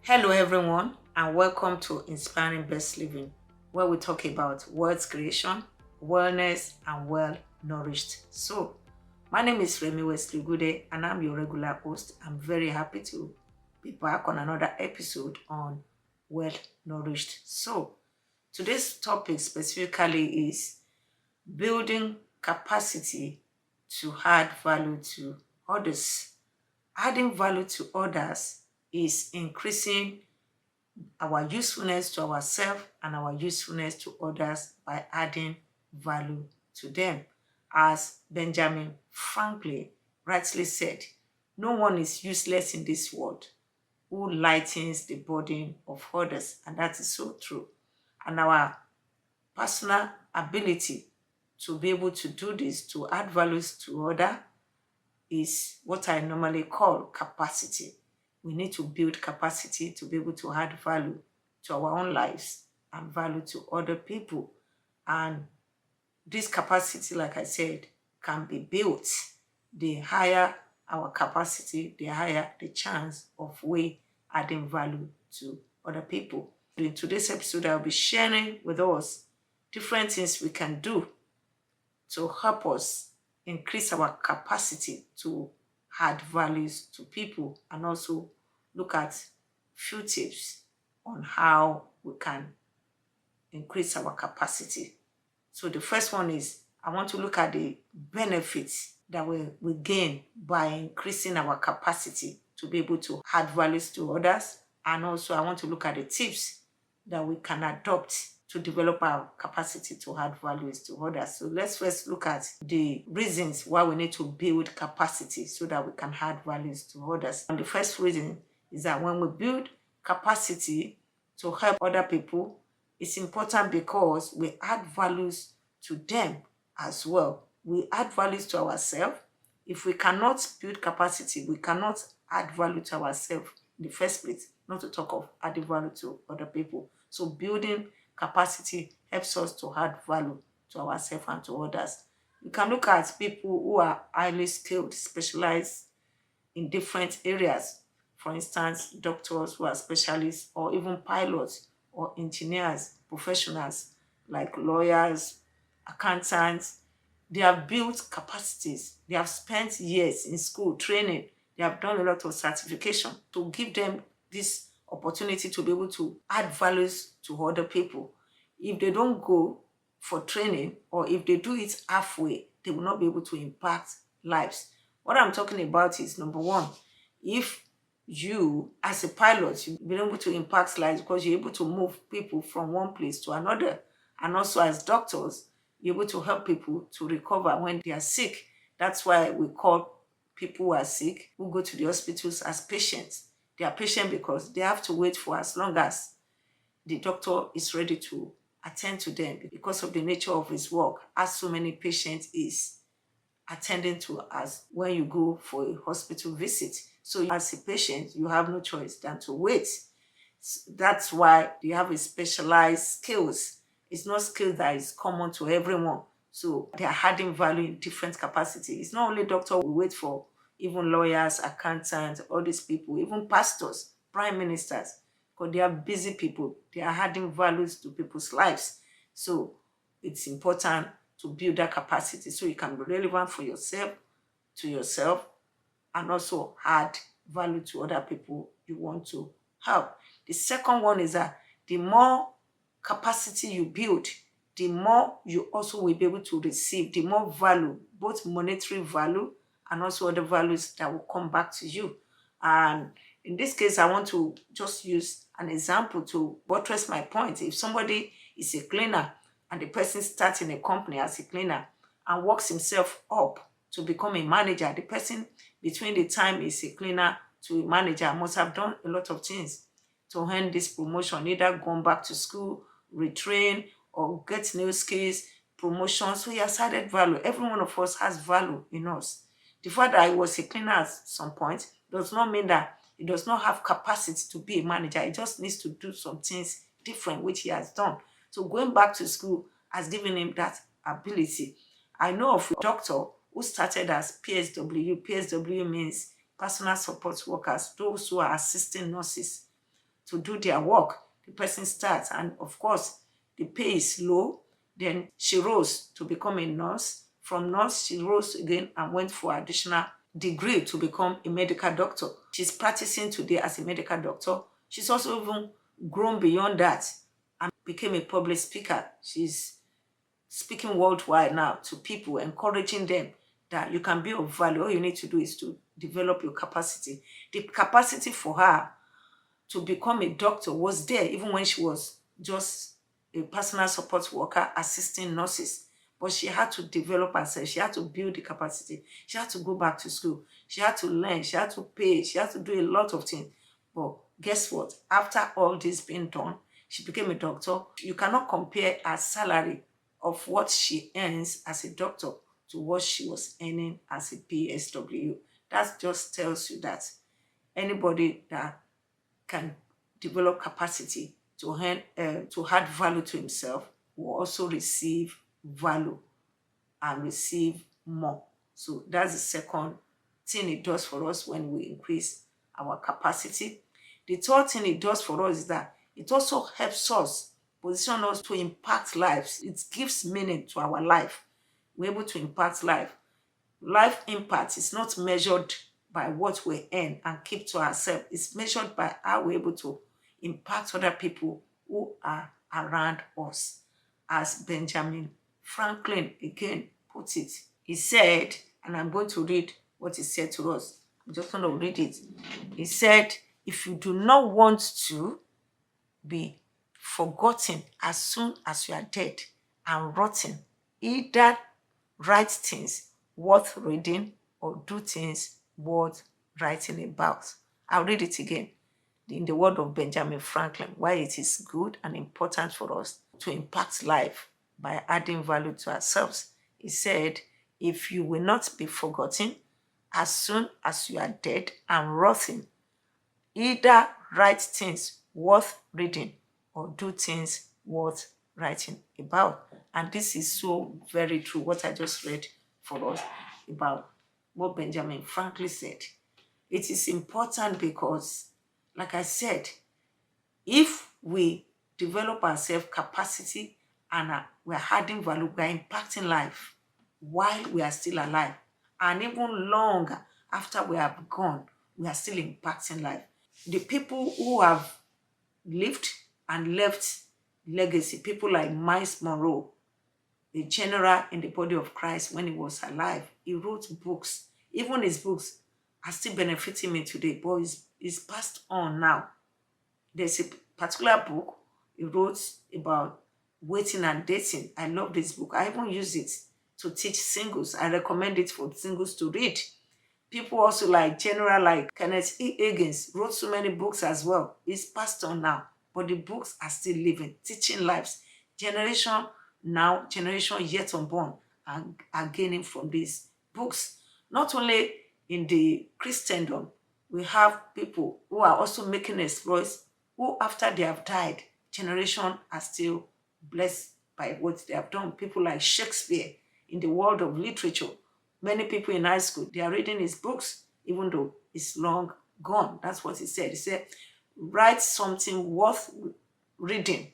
Hello, everyone, and welcome to Inspiring Best Living, where we talk about wealth creation, wellness, and well nourished soul. My name is Remi Wesley Ogude, and I'm your regular host. I'm very happy to be back on another episode on well nourished soul. Today's topic specifically is building capacity to add value to others. Adding value to others is increasing our usefulness to ourselves and our usefulness to others by adding value to them. As Benjamin Franklin rightly said, no one is useless in this world who lightens the burden of others. And that is so true. And our personal ability to be able to do this, to add values to others, is what I normally call capacity. We need to build capacity to be able to add value to our own lives and value to other people. And this capacity, like I said, can be built. The higher our capacity, the higher the chance of we adding value to other people. In today's episode, I'll be sharing with us different things we can do to help us increase our capacity to add values to people, and also look at few tips on how we can increase our capacity. So the first one is I want to look at the benefits that we gain by increasing our capacity to be able to add values to others. And also I want to look at the tips that we can adopt to develop our capacity to add values to others. So let's first look at the reasons why we need to build capacity so that we can add values to others. And the first reason is that when we build capacity to help other people, it's important because we add values to them as well. We add values to ourselves. If we cannot build capacity, we cannot add value to ourselves in the first place, not to talk of adding value to other people. So building capacity helps us to add value to ourselves and to others. You can look at people who are highly skilled, specialized in different areas. For instance, doctors who are specialists, or even pilots or engineers, professionals like lawyers, accountants. They have built capacities. They have spent years in school training. They have done a lot of certification to give them this opportunity to be able to add values to other people. If they don't go for training, or if they do it halfway, they will not be able to impact lives. What I'm talking about is, number one, if you as a pilot, you've been able to impact lives because you're able to move people from one place to another. And also as doctors, you're able to help people to recover when they are sick. That's why we call people who are sick, who go to the hospitals, as patients. They are patient because they have to wait for as long as the doctor is ready to attend to them, because of the nature of his work, as so many patients is attending to as when you go for a hospital visit. So as a patient, you have no choice than to wait. That's why they have a specialized skills. It's not skill that is common to everyone. So they are adding value in different capacity. It's not only doctor we wait for, even lawyers, accountants, all these people, even pastors, prime ministers, because they are busy people. They are adding values to people's lives. So it's important to build that capacity so you can be relevant for yourself, to yourself, and also add value to other people you want to help. The second one is that the more capacity you build, the more you also will be able to receive, the more value, both monetary value and also other values that will come back to you. And in this case, I want to just use an example to buttress my point. If somebody is a cleaner and the person starts in a company as a cleaner and works himself up to become a manager, the person between the time he's a cleaner to a manager must have done a lot of things to earn this promotion, either gone back to school, retrain, or get new skills, promotion. So he has added value. Every one of us has value in us. The fact that he was a cleaner at some point does not mean that he does not have capacity to be a manager. He just needs to do some things different, which he has done. So going back to school has given him that ability. I know of a doctor who started as PSW. PSW means personal support workers, those who are assisting nurses. to do their work. The person starts, and of course, the pay is low. Then she rose to become a nurse. From nurse, she rose again and went for additional degree to become a medical doctor. She's practicing today as a medical doctor. She's also even grown beyond that and became a public speaker. She's speaking worldwide now to people, encouraging them that you can be of value. All you need to do is to develop your capacity. The capacity for her to become a doctor was there even when she was just a personal support worker assisting nurses. But she had to develop herself. She had to build the capacity. She had to go back to school. She had to learn. She had to pay. She had to do a lot of things. But guess what? After all this being done, she became a doctor. You cannot compare her salary of what she earns as a doctor to what she was earning as a PSW. That just tells you that anybody that can develop capacity to add value to himself will also receive value and receive more. So that's the second thing it does for us when we increase our capacity. The third thing it does for us is that it also helps us position us to impact lives. It gives meaning to our life. We're able to impact life. Life impact is not measured by what we earn and keep to ourselves. It's measured by how we're able to impact other people who are around us. As Benjamin Franklin again put it, he said, and I'm going to read what he said to us. I'm just going to read it. He said, if you do not want to be forgotten as soon as you are dead and rotten, either write things worth reading or do things worth writing about. I'll read it again in the word of Benjamin Franklin, why it is good and important for us to impact life by adding value to ourselves. He said, if you will not be forgotten as soon as you are dead and rotting, either write things worth reading or do things worth writing about. And this is so very true, what I just read for us about what Benjamin Franklin said. It is important because, like I said, if we develop our self-capacity and we're adding value, we're impacting life while we are still alive. And even longer after we have gone, we are still impacting life. The people who have lived and left legacy, people like Miles Monroe, the general in the body of Christ when he was alive, he wrote books. Even his books are still benefiting me today, but it's passed on now. There's a particular book he wrote about waiting and dating. I love this book. I even use it to teach singles. I recommend it for singles to read. People also like General like Kenneth E. Higgins wrote so many books as well. It's passed on now, but the books are still living, teaching lives. Generation now, generation yet unborn are gaining from these books. Not only in the Christendom, we have people who are also making exploits who after they have died, generation are still blessed by what they have done. People like Shakespeare in the world of literature. Many people in high school, they are reading his books, even though it's long gone. That's what he said. He said, write something worth reading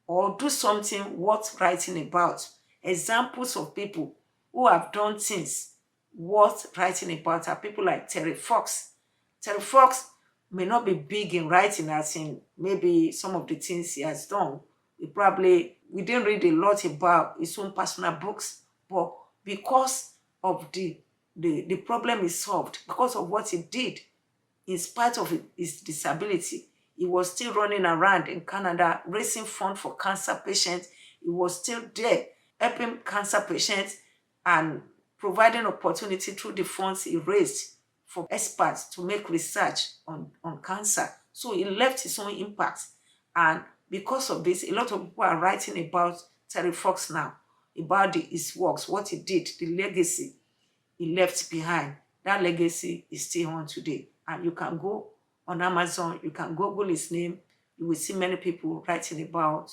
or do something worth writing about. Examples of people who have done things worth writing about are people like Terry Fox. Terry Fox may not be big in writing as in maybe some of the things he has done. We didn't read a lot about his own personal books, but because of the problem he solved, because of what he did, in spite of his disability, he was still running around in Canada, raising funds for cancer patients. He was still there, helping cancer patients and providing opportunity through the funds he raised for experts to make research on cancer. So he left his own impact. And because of this, a lot of people are writing about Terry Fox now, about his works, what he did, the legacy he left behind. That legacy is still on today. And you can go on Amazon, you can Google his name, you will see many people writing about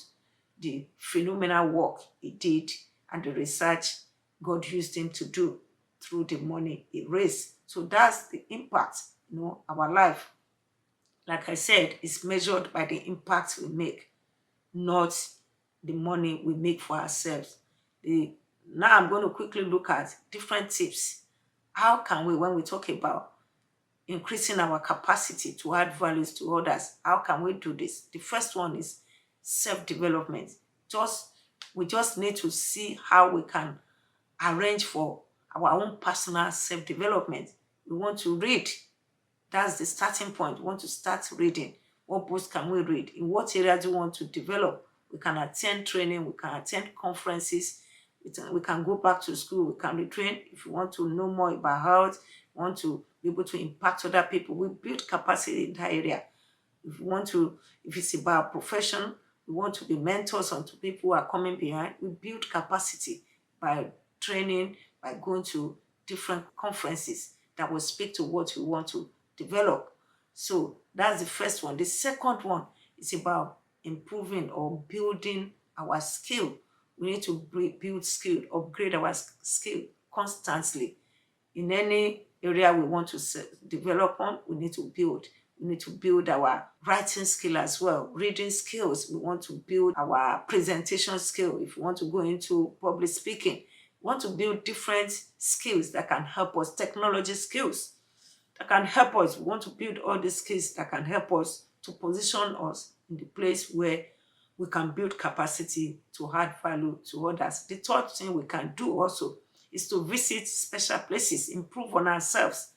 the phenomenal work he did and the research God used him to do through the money he raised. So that's the impact, our life like I said, is measured by the impact we make, not the money we make for ourselves. Now I'm going to quickly look at different tips. How can we, when we talk about increasing our capacity to add values to others, how can we do this? The first one is self-development. We just need to see how we can arrange for our own personal self-development. We want to read. That's the starting point. We want to start reading. What books can we read? In what area do we want to develop? We can attend training. We can attend conferences. We can go back to school. We can retrain. If you want to know more about health, want to be able to impact other people, we build capacity in that area. If it's about profession, we want to be mentors onto people who are coming behind, we build capacity by training, by going to different conferences that will speak to what we want to develop. So that's the first one. The second one is about improving or building our skill. We need to build skill, upgrade our skill constantly. In any area we want to develop on, we need to build. We need to build our writing skill as well, reading skills. We want to build our presentation skill. If we want to go into public speaking, we want to build different skills that can help us, technology skills that can help us. We want to build all the skills that can help us to position us in the place where we can build capacity to add value to others. The third thing we can do also is to visit special places, improve on ourselves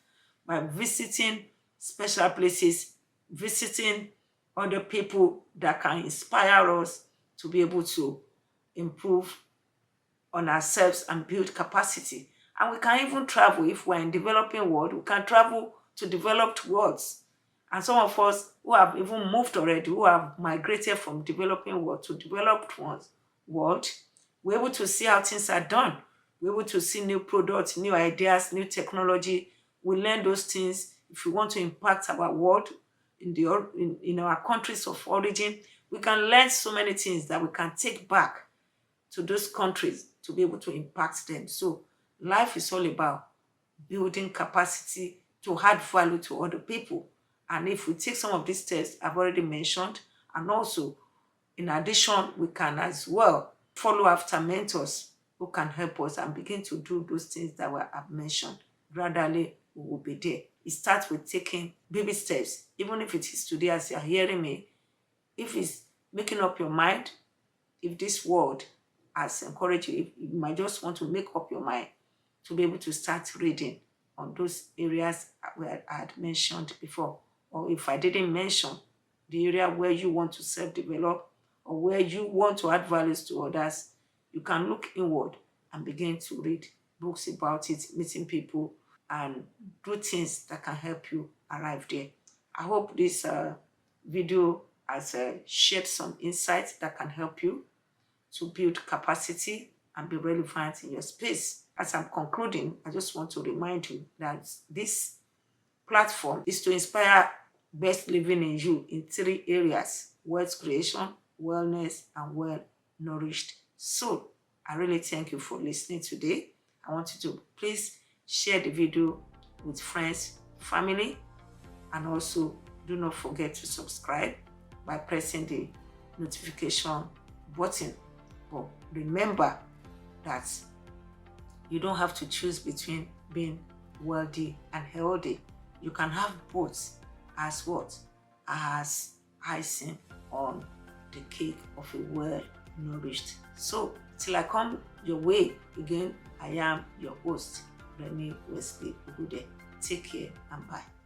by visiting special places, visiting other people that can inspire us to be able to improve on ourselves and build capacity. And we can even travel. If we're in developing world, we can travel to developed worlds. And some of us who have even moved already, who have migrated from developing world to developed world, we're able to see how things are done. We're able to see new products, new ideas, new technology. We learn those things. If we want to impact our world in our countries of origin, we can learn so many things that we can take back to those countries to be able to impact them. So life is all about building capacity to add value to other people. And if we take some of these steps I've already mentioned, and also in addition, we can as well follow after mentors who can help us and begin to do those things that I've mentioned. Gradually, we will be there. It starts with taking baby steps. Even if it is today as you're hearing me, if it's making up your mind, if this word has encouraged you, if you might just want to make up your mind to be able to start reading on those areas where I had mentioned before. Or if I didn't mention the area where you want to self-develop or where you want to add values to others, you can look inward and begin to read books about it, meeting people, and do things that can help you arrive there. I hope this video has shared some insights that can help you to build capacity and be relevant in your space. As I'm concluding, I just want to remind you that this platform is to inspire best living in you in 3 areas: wealth creation, wellness, and well-nourished soul. I really thank you for listening today. I want you to please share the video with friends, family, and also do not forget to subscribe by pressing the notification button. But remember that you don't have to choose between being wealthy and healthy. You can have both as what? As icing on the cake of a well-nourished soul. Till I come your way again, I am your host, Remi Wesley Ogude. Take care and bye.